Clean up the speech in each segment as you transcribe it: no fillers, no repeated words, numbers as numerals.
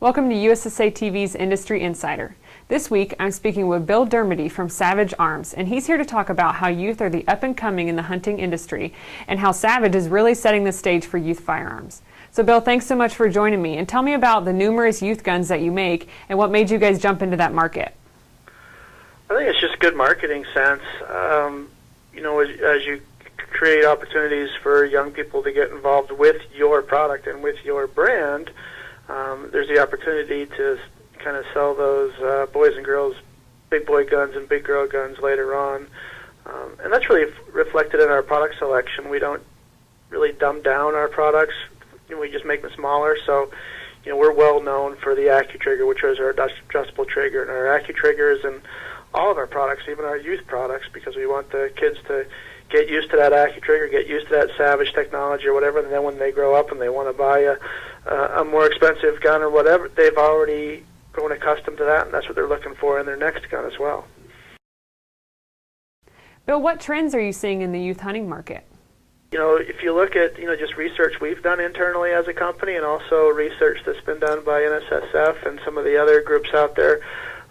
Welcome to USSA TV's Industry Insider. This week, I'm speaking with Bill Dermody from Savage Arms, and he's here to talk about how youth are the up-and-coming in the hunting industry and how Savage is really setting the stage for youth firearms. So Bill, thanks so much for joining me, and tell me about the numerous youth guns that you make and what made you guys jump into that market. I think it's just good marketing sense. As you create opportunities for young people to get involved with your product and with your brand, there's the opportunity to kind of sell those boys and girls big boy guns and big girl guns later on. And that's really reflected in our product selection. We don't really dumb down our products. We just make them smaller. So, we're well known for the AccuTrigger, which is our adjustable trigger, and our AccuTriggers and all of our products, even our youth products, because we want the kids to get used to that AccuTrigger, get used to that Savage technology or whatever, and then when they grow up and they want to buy a more expensive gun or whatever, they've already grown accustomed to that, and that's what they're looking for in their next gun as well. Bill, what trends are you seeing in the youth hunting market? If you look at, just research we've done internally as a company and also research that's been done by NSSF and some of the other groups out there,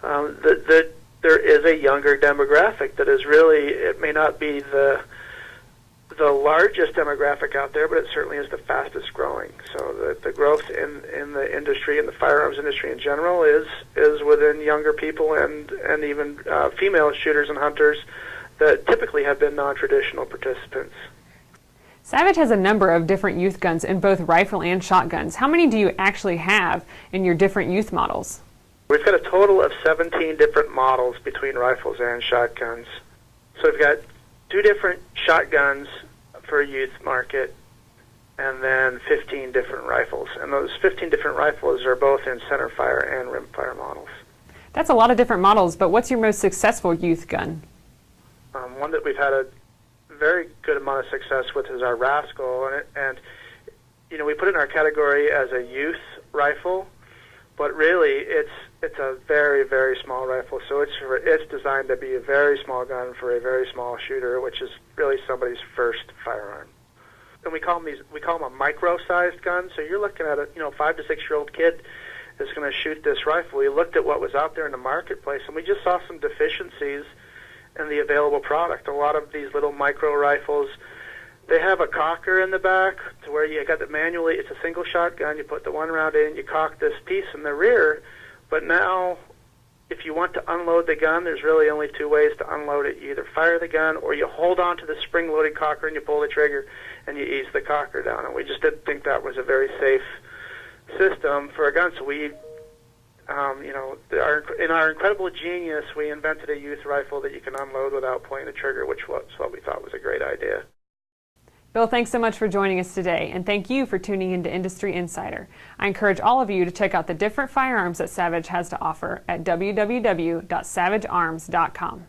that there is a younger demographic that is really, it may not be the largest demographic out there, but it certainly is the fastest growing. So the growth in the industry and the firearms industry in general is within younger people and even female shooters and hunters that typically have been non-traditional participants. Savage has a number of different youth guns in both rifle and shotguns. How many do you actually have in your different youth models? We've got a total of 17 different models between rifles and shotguns. So we've got 2 different shotguns for a youth market and then 15 different rifles. And those 15 different rifles are both in centerfire and rimfire models. That's a lot of different models, but what's your most successful youth gun? One that we've had a very good amount of success with is our Rascal, and we put it in our category as a youth rifle, but really it's a very, very small rifle. So it's designed to be a very small gun for a very small shooter, which is really somebody's first firearm. And we call them a micro-sized gun. So you're looking at a 5 to 6-year-old kid is going to shoot this rifle. We looked at what was out there in the marketplace, and we just saw some deficiencies in the available product. A lot of these little micro rifles, they have a cocker in the back to where you got it manually. It's a single shotgun. You put the one round in, you cock this piece in the rear. But now, if you want to unload the gun, there's really only 2 ways to unload it. You either fire the gun or you hold on to the spring-loaded cocker and you pull the trigger and you ease the cocker down. And we just didn't think that was a very safe system for a gun. So we, in our incredible genius, we invented a youth rifle that you can unload without pulling the trigger, which was what we thought was a great idea. Bill, thanks so much for joining us today, and thank you for tuning into Industry Insider. I encourage all of you to check out the different firearms that Savage has to offer at www.savagearms.com.